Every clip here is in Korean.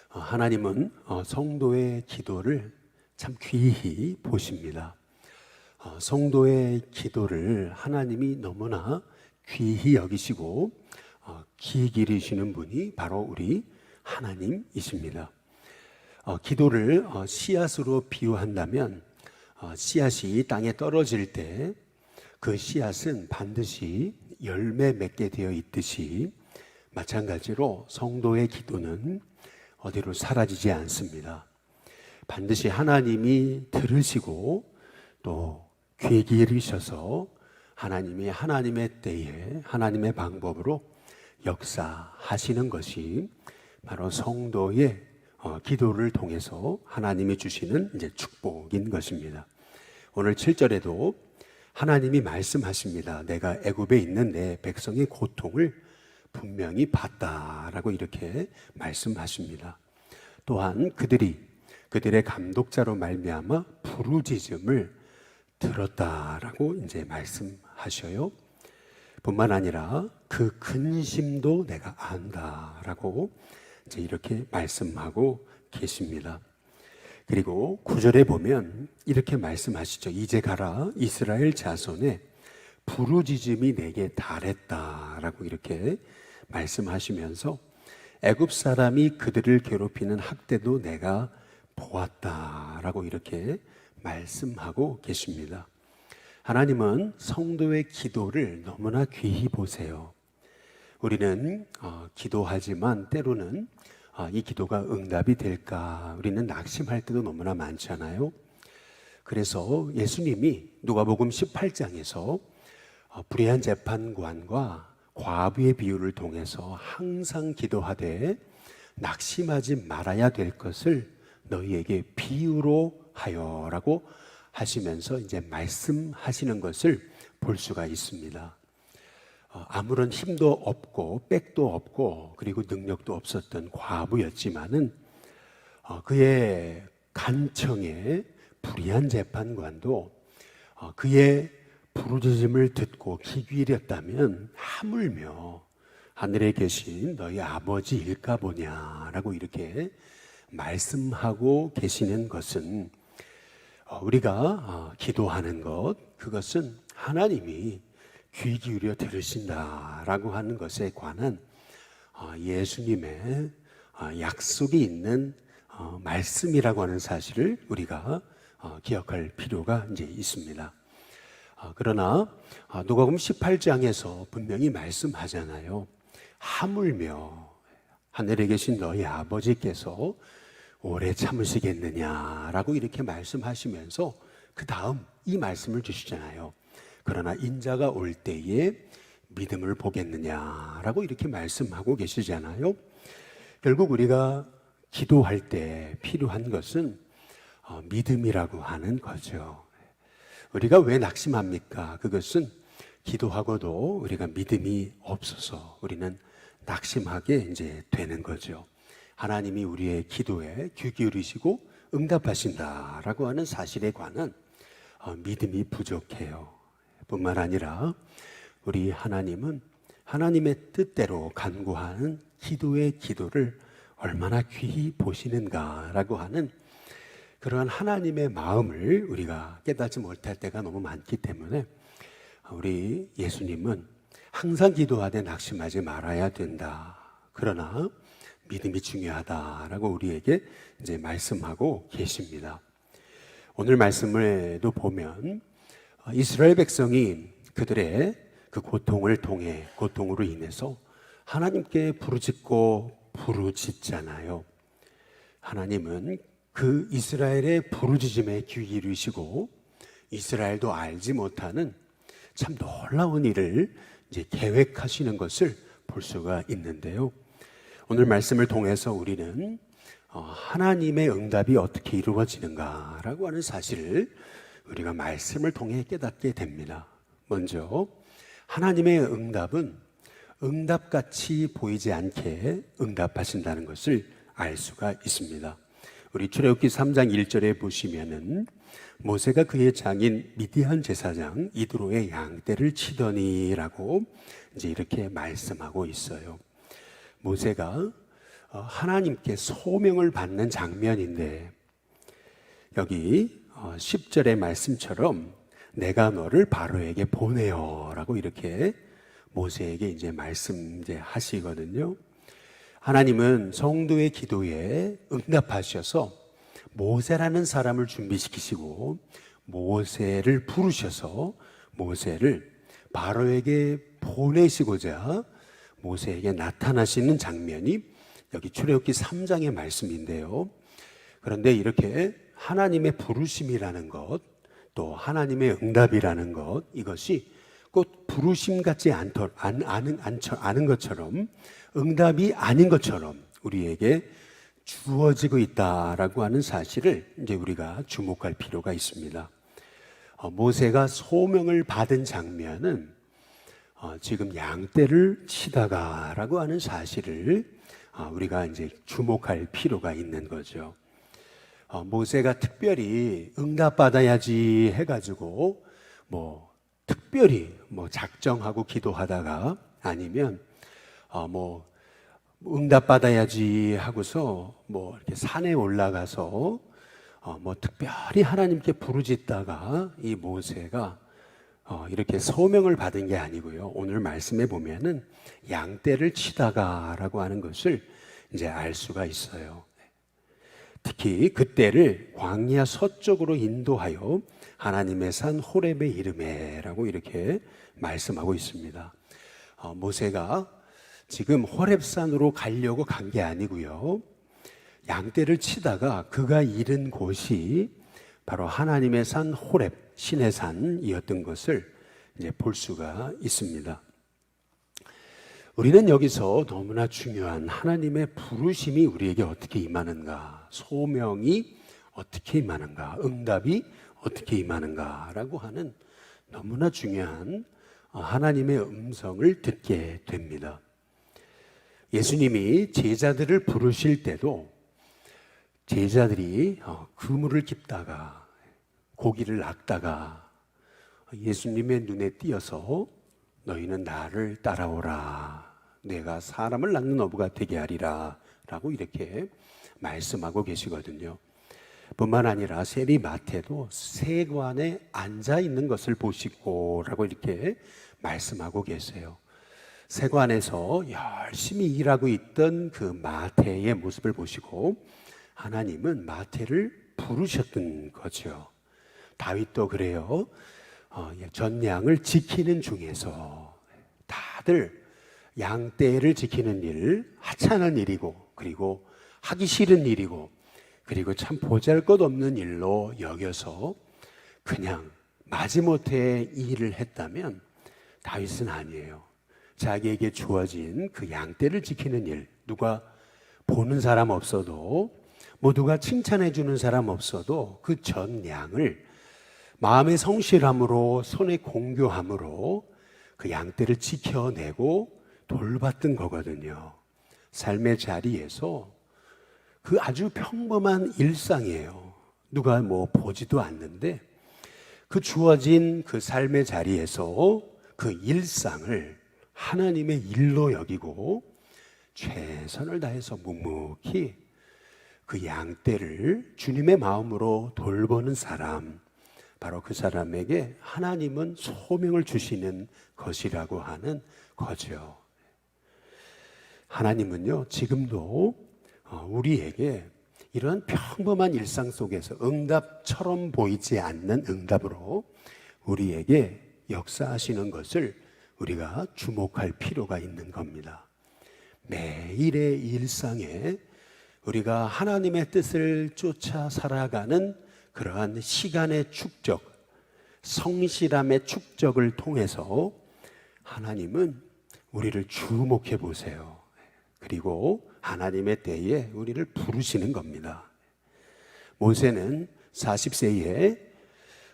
하나님은 성도의 기도를 참 귀히 보십니다. 성도의 기도를 하나님이 너무나 귀히 여기시고 귀히 기리시는 분이 바로 우리 하나님이십니다. 기도를 씨앗으로 비유한다면 씨앗이 땅에 떨어질 때 그 씨앗은 반드시 열매 맺게 되어 있듯이 마찬가지로 성도의 기도는 어디로 사라지지 않습니다. 반드시 하나님이 들으시고 또 귀 기울이셔서 하나님이 하나님의 때에 하나님의 방법으로 역사하시는 것이 바로 성도의 기도를 통해서 하나님이 주시는 이제 축복인 것입니다. 오늘 7절에도 하나님이 말씀하십니다. 내가 애굽에 있는 내 백성의 고통을 분명히 봤다라고 이렇게 말씀하십니다. 또한 그들의 감독자로 말미암아 부르짖음을 들었다라고 이제 말씀하셔요. 뿐만 아니라 그 근심도 내가 안다라고 이제 이렇게 말씀하고 계십니다. 그리고 9절에 보면 이렇게 말씀하시죠. 이제 가라 이스라엘 자손의 부르짖음이 내게 달했다라고 이렇게 말씀하시면서 애굽 사람이 그들을 괴롭히는 학대도 내가 보았다라고 이렇게 말씀하고 계십니다. 하나님은 성도의 기도를 너무나 귀히 보세요. 우리는 기도하지만 때로는 이 기도가 응답이 될까 우리는 낙심할 때도 너무나 많잖아요. 그래서 예수님이 누가복음 18장에서 불의한 재판관과 과부의 비유를 통해서 항상 기도하되 낙심하지 말아야 될 것을 너희에게 비유로 하여라고 하시면서 이제 말씀하시는 것을 볼 수가 있습니다. 아무런 힘도 없고 백도 없고 그리고 능력도 없었던 과부였지만은 그의 간청에 불의한 재판관도 그의 부르짖음을 듣고 귀 기울였다면 하물며 하늘에 계신 너희 아버지일까 보냐라고 이렇게 말씀하고 계시는 것은 우리가 기도하는 것 그것은 하나님이 귀 기울여 들으신다라고 하는 것에 관한 예수님의 약속이 있는 말씀이라고 하는 사실을 우리가 기억할 필요가 이제 있습니다. 그러나 누가복음 18장에서 분명히 말씀하잖아요. 하물며 하늘에 계신 너희 아버지께서 오래 참으시겠느냐라고 이렇게 말씀하시면서 그 다음 이 말씀을 주시잖아요. 그러나 인자가 올 때에 믿음을 보겠느냐라고 이렇게 말씀하고 계시잖아요. 결국 우리가 기도할 때 필요한 것은 믿음이라고 하는 거죠. 우리가 왜 낙심합니까? 그것은 기도하고도 우리가 믿음이 없어서 우리는 낙심하게 이제 되는 거죠. 하나님이 우리의 기도에 귀 기울이시고 응답하신다라고 하는 사실에 관한 믿음이 부족해요. 뿐만 아니라 우리 하나님은 하나님의 뜻대로 간구하는 기도를 얼마나 귀히 보시는가라고 하는 그러한 하나님의 마음을 우리가 깨닫지 못할 때가 너무 많기 때문에 우리 예수님은 항상 기도하되 낙심하지 말아야 된다. 그러나 믿음이 중요하다라고 우리에게 이제 말씀하고 계십니다. 오늘 말씀을도 보면 이스라엘 백성이 그들의 그 고통으로 인해서 하나님께 부르짖잖아요. 하나님은 그 이스라엘의 부르짖음에 귀 기울이시고 이스라엘도 알지 못하는 참 놀라운 일을 이제 계획하시는 것을 볼 수가 있는데요. 오늘 말씀을 통해서 우리는 하나님의 응답이 어떻게 이루어지는가라고 하는 사실을 우리가 말씀을 통해 깨닫게 됩니다. 먼저 하나님의 응답은 응답같이 보이지 않게 응답하신다는 것을 알 수가 있습니다. 우리 출애굽기 3장 1절에 보시면은 모세가 그의 장인 미디안 제사장 이드로의 양떼를 치더니라고 이제 이렇게 말씀하고 있어요. 모세가 하나님께 소명을 받는 장면인데, 여기 10절의 말씀처럼 내가 너를 바로에게 보내어 라고 이렇게 모세에게 이제 말씀 하시거든요. 하나님은 성도의 기도에 응답하셔서 모세라는 사람을 준비시키시고 모세를 부르셔서 모세를 바로에게 보내시고자 모세에게 나타나시는 장면이 여기 출애굽기 3장의 말씀인데요. 그런데 이렇게 하나님의 부르심이라는 것, 또 하나님의 응답이라는 것, 이것이 꼭 부르심 같지 않은 것처럼, 응답이 아닌 것처럼 우리에게 주어지고 있다라고 하는 사실을 이제 우리가 주목할 필요가 있습니다. 모세가 소명을 받은 장면은 지금 양떼를 치다가라고 하는 사실을 우리가 이제 주목할 필요가 있는 거죠. 모세가 특별히 응답받아야지 해가지고 특별히 작정하고 기도하다가, 아니면 응답받아야지 하고서 이렇게 산에 올라가서 특별히 하나님께 부르짖다가 이 모세가 이렇게 소명을 받은 게 아니고요. 오늘 말씀에 보면은 양떼를 치다가라고 하는 것을 이제 알 수가 있어요. 특히 그때를 광야 서쪽으로 인도하여 하나님의 산 호렙에 이르매라고 이렇게 말씀하고 있습니다. 모세가 지금 호렙산으로 가려고 간 게 아니고요. 양떼를 치다가 그가 이른 곳이 바로 하나님의 산 호렙, 신의 산이었던 것을 이제 볼 수가 있습니다. 우리는 여기서 너무나 중요한 하나님의 부르심이 우리에게 어떻게 임하는가, 소명이 어떻게 임하는가, 응답이 어떻게 임하는가라고 하는 너무나 중요한 하나님의 음성을 듣게 됩니다. 예수님이 제자들을 부르실 때도 제자들이 그물을 깁다가 고기를 낚다가 예수님의 눈에 띄어서 너희는 나를 따라오라, 내가 사람을 낳는 어부가 되게 하리라 라고 이렇게 말씀하고 계시거든요. 뿐만 아니라 세리 마태도 세관에 앉아 있는 것을 보시고 라고 이렇게 말씀하고 계세요. 세관에서 열심히 일하고 있던 그 마태의 모습을 보시고 하나님은 마태를 부르셨던 거죠. 다윗도 그래요. 전양을 지키는 중에서 다들 양떼를 지키는 일, 하찮은 일이고, 그리고 하기 싫은 일이고, 그리고 참 보잘것없는 일로 여겨서 그냥 마지못해 이 일을 했다면 다윗은 아니에요. 자기에게 주어진 그 양떼를 지키는 일, 누가 보는 사람 없어도, 누가 칭찬해 주는 사람 없어도 그 전 양을 마음의 성실함으로, 손의 공교함으로 그 양떼를 지켜내고 돌봤던 거거든요. 삶의 자리에서 그 아주 평범한 일상이에요. 누가 보지도 않는데 그 주어진 그 삶의 자리에서 그 일상을 하나님의 일로 여기고 최선을 다해서 묵묵히 그 양떼를 주님의 마음으로 돌보는 사람, 바로 그 사람에게 하나님은 소명을 주시는 것이라고 하는 거죠. 하나님은요, 지금도 우리에게 이런 평범한 일상 속에서 응답처럼 보이지 않는 응답으로 우리에게 역사하시는 것을 우리가 주목할 필요가 있는 겁니다. 매일의 일상에 우리가 하나님의 뜻을 쫓아 살아가는 그러한 시간의 축적, 성실함의 축적을 통해서 하나님은 우리를 주목해 보세요. 그리고 하나님의 때에 우리를 부르시는 겁니다. 모세는 40세에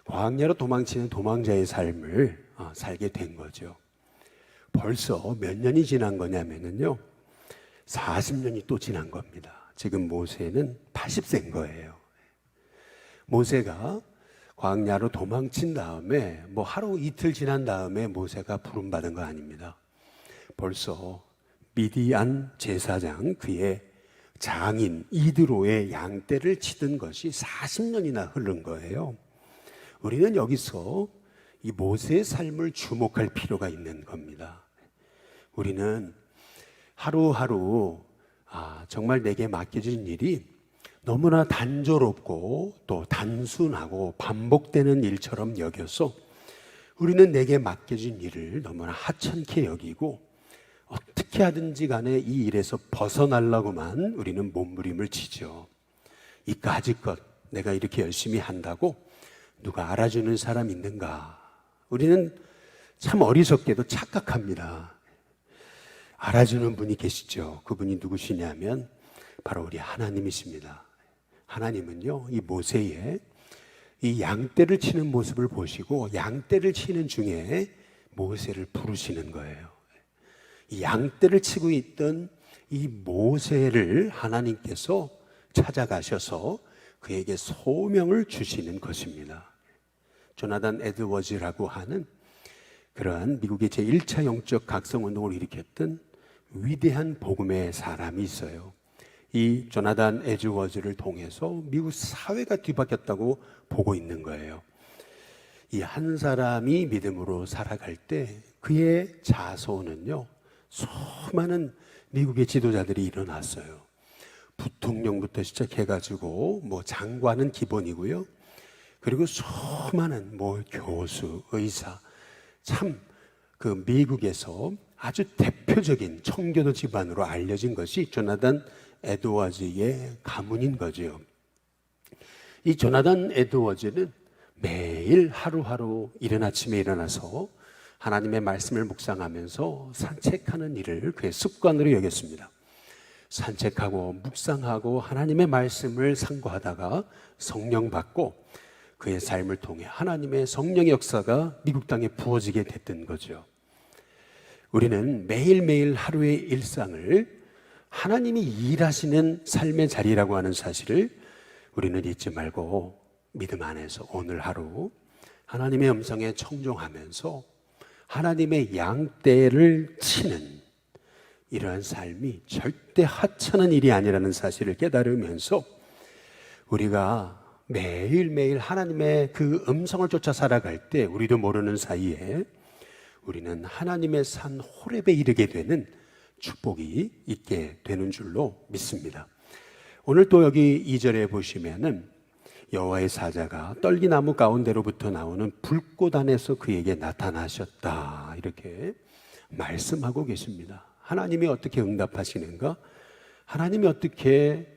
광야로 도망치는 도망자의 삶을 살게 된 거죠. 벌써 몇 년이 지난 거냐면요, 40년이 또 지난 겁니다. 지금 모세는 80세인 거예요. 모세가 광야로 도망친 다음에 하루 이틀 지난 다음에 모세가 부름받은 거 아닙니다. 벌써 미디안 제사장, 그의 장인 이드로의 양떼를 치던 것이 40년이나 흐른 거예요. 우리는 여기서 이 모세의 삶을 주목할 필요가 있는 겁니다. 우리는 하루하루 정말 내게 맡겨진 일이 너무나 단조롭고 또 단순하고 반복되는 일처럼 여겨서 우리는 내게 맡겨진 일을 너무나 하찮게 여기고 어떻게 하든지 간에 이 일에서 벗어나려고만 우리는 몸부림을 치죠. 이까짓것 내가 이렇게 열심히 한다고 누가 알아주는 사람 있는가? 우리는 참 어리석게도 착각합니다. 알아주는 분이 계시죠. 그분이 누구시냐면 바로 우리 하나님이십니다. 하나님은요, 이 모세의 이 양떼를 치는 모습을 보시고 양떼를 치는 중에 모세를 부르시는 거예요. 이 양떼를 치고 있던 이 모세를 하나님께서 찾아가셔서 그에게 소명을 주시는 것입니다. 조나단 에드워즈라고 하는 그러한 미국의 제1차 영적 각성운동을 일으켰던 위대한 복음의 사람이 있어요. 이 조나단 에드워즈를 통해서 미국 사회가 뒤바뀌었다고 보고 있는 거예요. 이 한 사람이 믿음으로 살아갈 때 그의 자손은요, 수많은 미국의 지도자들이 일어났어요. 부통령부터 시작해가지고 장관은 기본이고요. 그리고 수많은 교수, 의사, 참 그 미국에서 아주 대표적인 청교도 집안으로 알려진 것이 조나단 에드워즈의 가문인 거죠. 이 조나단 에드워즈는 매일 하루하루 이른 아침에 일어나서 하나님의 말씀을 묵상하면서 산책하는 일을 그의 습관으로 여겼습니다. 산책하고 묵상하고 하나님의 말씀을 상고하다가 성령 받고 그의 삶을 통해 하나님의 성령의 역사가 미국 땅에 부어지게 됐던 거죠. 우리는 매일매일 하루의 일상을 하나님이 일하시는 삶의 자리라고 하는 사실을 우리는 잊지 말고 믿음 안에서 오늘 하루 하나님의 음성에 청종하면서 하나님의 양떼를 치는 이러한 삶이 절대 하찮은 일이 아니라는 사실을 깨달으면서 우리가 매일매일 하나님의 그 음성을 쫓아 살아갈 때 우리도 모르는 사이에 우리는 하나님의 산 호렙에 이르게 되는 축복이 있게 되는 줄로 믿습니다. 오늘 또 여기 2절에 보시면은 여호와의 사자가 떨기나무 가운데로부터 나오는 불꽃 안에서 그에게 나타나셨다 이렇게 말씀하고 계십니다. 하나님이 어떻게 응답하시는가? 하나님이 어떻게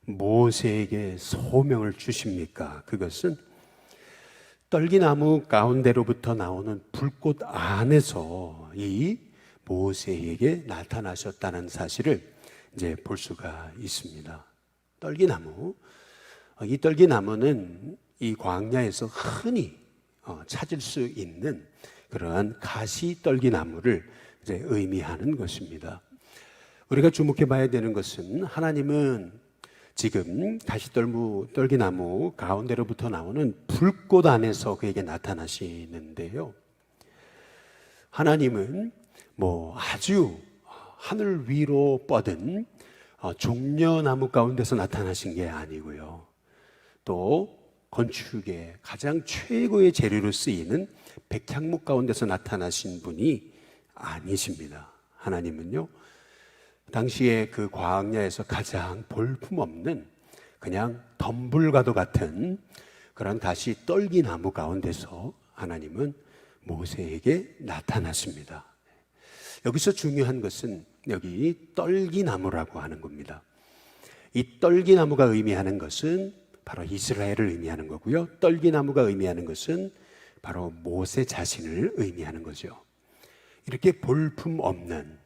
모세에게 소명을 주십니까? 그것은 떨기나무 가운데로부터 나오는 불꽃 안에서 이 모세에게 나타나셨다는 사실을 이제 볼 수가 있습니다. 떨기나무, 이 떨기나무는 이 광야에서 흔히 찾을 수 있는 그러한 가시 떨기나무를 이제 의미하는 것입니다. 우리가 주목해 봐야 되는 것은 하나님은 지금 떨기나무 가운데로부터 나오는 불꽃 안에서 그에게 나타나시는데요. 하나님은 아주 하늘 위로 뻗은 종려나무 가운데서 나타나신 게 아니고요. 또 건축의 가장 최고의 재료로 쓰이는 백향목 가운데서 나타나신 분이 아니십니다. 하나님은요, 당시에 그 광야에서 가장 볼품없는 그냥 덤불과도 같은 그런 가시 떨기나무 가운데서 하나님은 모세에게 나타났습니다. 여기서 중요한 것은 여기 떨기나무라고 하는 겁니다. 이 떨기나무가 의미하는 것은 바로 이스라엘을 의미하는 거고요. 떨기나무가 의미하는 것은 바로 모세 자신을 의미하는 거죠. 이렇게 볼품없는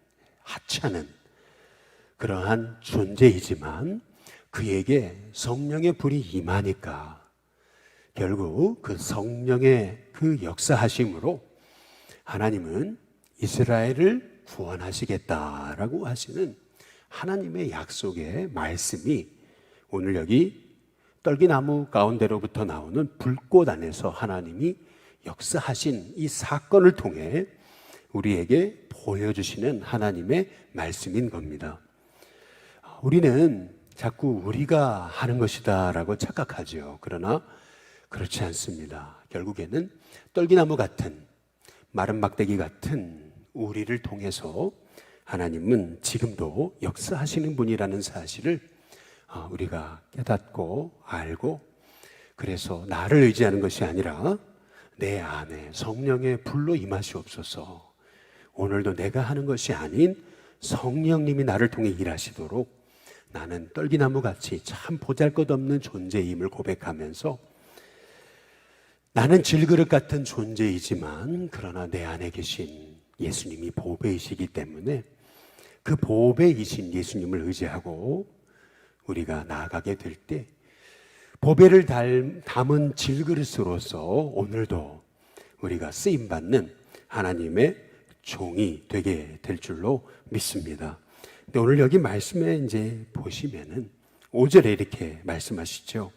하찮은 그러한 존재이지만 그에게 성령의 불이 임하니까 결국 그 성령의 그 역사하심으로 하나님은 이스라엘을 구원하시겠다라고 하시는 하나님의 약속의 말씀이 오늘 여기 떨기나무 가운데로부터 나오는 불꽃 안에서 하나님이 역사하신 이 사건을 통해 우리에게 보여주시는 하나님의 말씀인 겁니다. 우리는 자꾸 우리가 하는 것이다 라고 착각하죠. 그러나 그렇지 않습니다. 결국에는 떨기나무 같은, 마른 막대기 같은 우리를 통해서 하나님은 지금도 역사하시는 분이라는 사실을 우리가 깨닫고 알고, 그래서 나를 의지하는 것이 아니라 내 안에 성령의 불로 임하시옵소서. 오늘도 내가 하는 것이 아닌 성령님이 나를 통해 일하시도록 나는 떨기나무같이 참 보잘것없는 존재임을 고백하면서, 나는 질그릇 같은 존재이지만 그러나 내 안에 계신 예수님이 보배이시기 때문에 그 보배이신 예수님을 의지하고 우리가 나아가게 될 때 보배를 담은 질그릇으로서 오늘도 우리가 쓰임받는 하나님의 종이 되게 될 줄로 믿습니다. 근데 오늘 여기 말씀에 이제 보시면은 5절에 이렇게 말씀하시죠.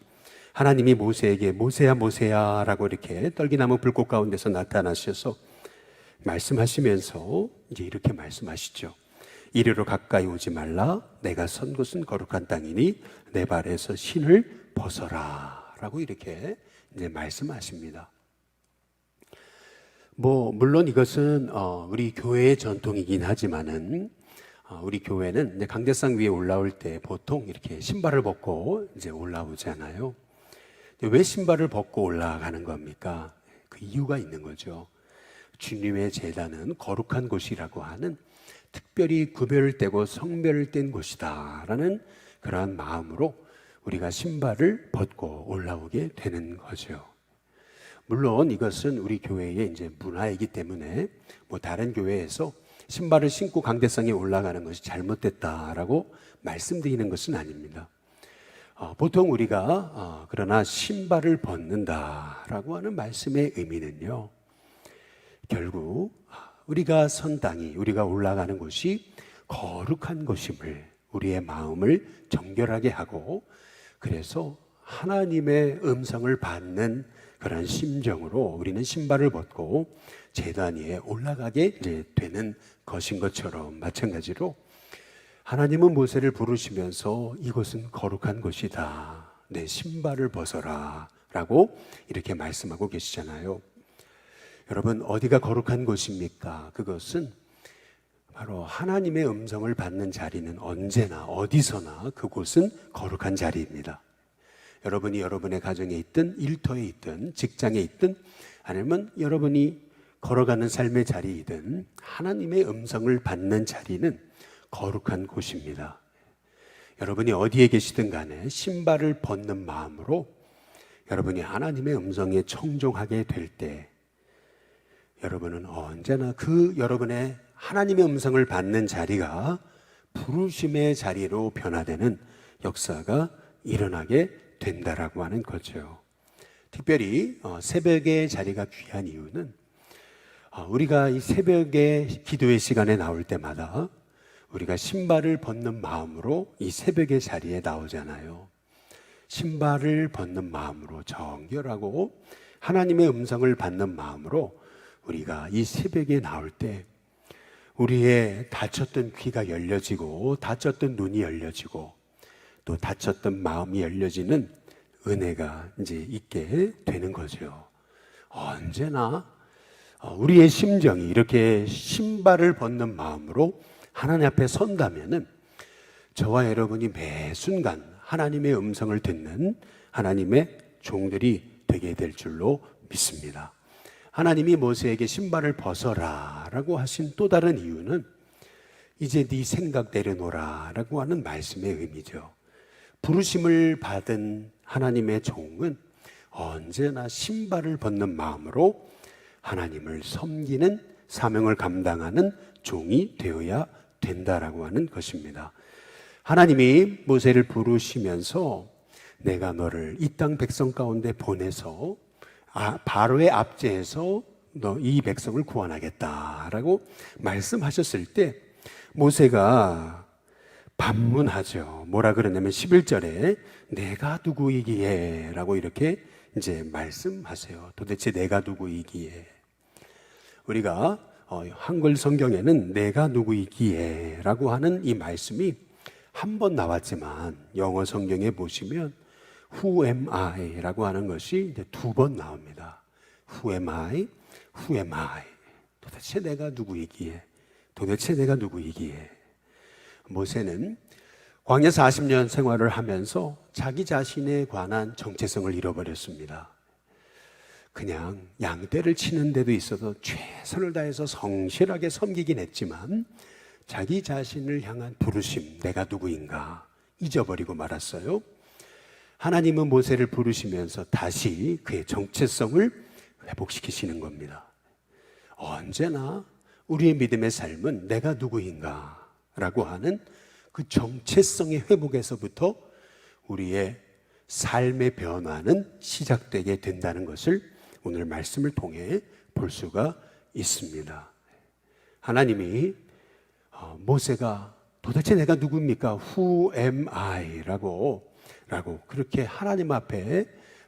하나님이 모세에게 모세야 모세야 라고 이렇게 떨기나무 불꽃 가운데서 나타나셔서 말씀하시면서 이제 이렇게 말씀하시죠. 이리로 가까이 오지 말라. 내가 선 곳은 거룩한 땅이니 내 발에서 신을 벗어라 라고 이렇게 이제 말씀하십니다. 물론 이것은 우리 교회의 전통이긴 하지만은 우리 교회는 이제 강대상 위에 올라올 때 보통 이렇게 신발을 벗고 이제 올라오잖아요. 왜 신발을 벗고 올라가는 겁니까? 그 이유가 있는 거죠. 주님의 제단은 거룩한 곳이라고 하는, 특별히 구별을 떼고 성별을 뗀 곳이다 라는 그러한 마음으로 우리가 신발을 벗고 올라오게 되는 거죠. 물론 이것은 우리 교회의 이제 문화이기 때문에 다른 교회에서 신발을 신고 강대상에 올라가는 것이 잘못됐다라고 말씀드리는 것은 아닙니다. 보통 우리가 그러나 신발을 벗는다라고 하는 말씀의 의미는요, 결국 우리가 선 땅이, 우리가 올라가는 곳이 거룩한 곳임을, 우리의 마음을 정결하게 하고, 그래서 하나님의 음성을 받는 그런 심정으로 우리는 신발을 벗고 제단 위에 올라가게 되는 것인 것처럼, 마찬가지로 하나님은 모세를 부르시면서 이곳은 거룩한 곳이다, 내 신발을 벗어라 라고 이렇게 말씀하고 계시잖아요. 여러분, 어디가 거룩한 곳입니까? 그것은 바로 하나님의 음성을 받는 자리는 언제나 어디서나 그곳은 거룩한 자리입니다. 여러분이 여러분의 가정에 있든 일터에 있든 직장에 있든 아니면 여러분이 걸어가는 삶의 자리이든 하나님의 음성을 받는 자리는 거룩한 곳입니다. 여러분이 어디에 계시든 간에 신발을 벗는 마음으로 여러분이 하나님의 음성에 청종하게 될 때 여러분은 언제나 그 여러분의 하나님의 음성을 받는 자리가 부르심의 자리로 변화되는 역사가 일어나게 된다라고 하는 거죠. 특별히 새벽의 자리가 귀한 이유는 우리가 이 새벽에 기도의 시간에 나올 때마다 우리가 신발을 벗는 마음으로 이 새벽의 자리에 나오잖아요. 신발을 벗는 마음으로 정결하고 하나님의 음성을 받는 마음으로 우리가 이 새벽에 나올 때 우리의 닫혔던 귀가 열려지고 닫혔던 눈이 열려지고 또 닫혔던 마음이 열려지는 은혜가 이제 있게 되는 거죠. 언제나 우리의 심정이 이렇게 신발을 벗는 마음으로 하나님 앞에 선다면은 저와 여러분이 매 순간 하나님의 음성을 듣는 하나님의 종들이 되게 될 줄로 믿습니다. 하나님이 모세에게 신발을 벗어라 라고 하신 또 다른 이유는 이제 네 생각 내려놓으라 라고 하는 말씀의 의미죠. 부르심을 받은 하나님의 종은 언제나 신발을 벗는 마음으로 하나님을 섬기는 사명을 감당하는 종이 되어야 된다라고 하는 것입니다. 하나님이 모세를 부르시면서 내가 너를 이 땅 백성 가운데 보내서 바로의 압제에서 너 이 백성을 구원하겠다라고 말씀하셨을 때 모세가 반문하죠. 뭐라 그러냐면 11절에 내가 누구이기에 라고 이렇게 이제 말씀하세요. 도대체 내가 누구이기에. 우리가 한글 성경에는 내가 누구이기에 라고 하는 이 말씀이 한 번 나왔지만 영어 성경에 보시면 Who am I? 라고 하는 것이 이제 2번 나옵니다. Who am I? Who am I? 도대체 내가 누구이기에? 도대체 내가 누구이기에? 모세는 광야 40년 생활을 하면서 자기 자신에 관한 정체성을 잃어버렸습니다. 그냥 양떼를 치는 데도 있어서 최선을 다해서 성실하게 섬기긴 했지만 자기 자신을 향한 부르심, 내가 누구인가 잊어버리고 말았어요. 하나님은 모세를 부르시면서 다시 그의 정체성을 회복시키시는 겁니다. 언제나 우리의 믿음의 삶은 내가 누구인가 라고 하는 그 정체성의 회복에서부터 우리의 삶의 변화는 시작되게 된다는 것을 오늘 말씀을 통해 볼 수가 있습니다. 하나님이 모세가 도대체 내가 누굽니까? Who am I? 라고 그렇게 하나님 앞에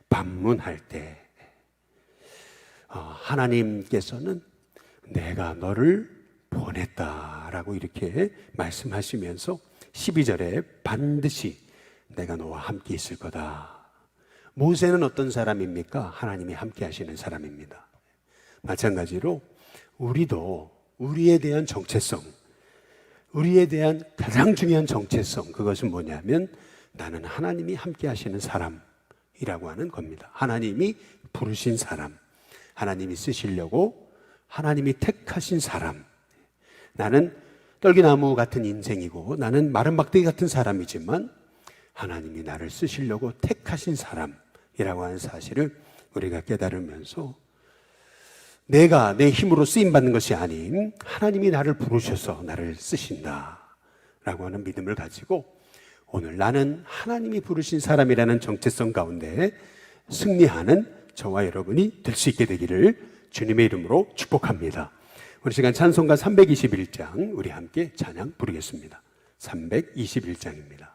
반문할 때 하나님께서는 내가 너를 보냈다라고 이렇게 말씀하시면서 12절에 반드시 내가 너와 함께 있을 거다. 모세는 어떤 사람입니까? 하나님이 함께 하시는 사람입니다. 마찬가지로 우리도 우리에 대한 정체성, 우리에 대한 가장 중요한 정체성, 그것은 뭐냐면 나는 하나님이 함께 하시는 사람이라고 하는 겁니다. 하나님이 부르신 사람, 하나님이 쓰시려고 하나님이 택하신 사람. 나는 떨기나무 같은 인생이고 나는 마른 막대기 같은 사람이지만 하나님이 나를 쓰시려고 택하신 사람이라고 하는 사실을 우리가 깨달으면서 내가 내 힘으로 쓰임받는 것이 아닌 하나님이 나를 부르셔서 나를 쓰신다라고 하는 믿음을 가지고 오늘 나는 하나님이 부르신 사람이라는 정체성 가운데 승리하는 저와 여러분이 될 수 있게 되기를 주님의 이름으로 축복합니다. 우리 시간 찬송가 321장 우리 함께 찬양 부르겠습니다. 321장입니다.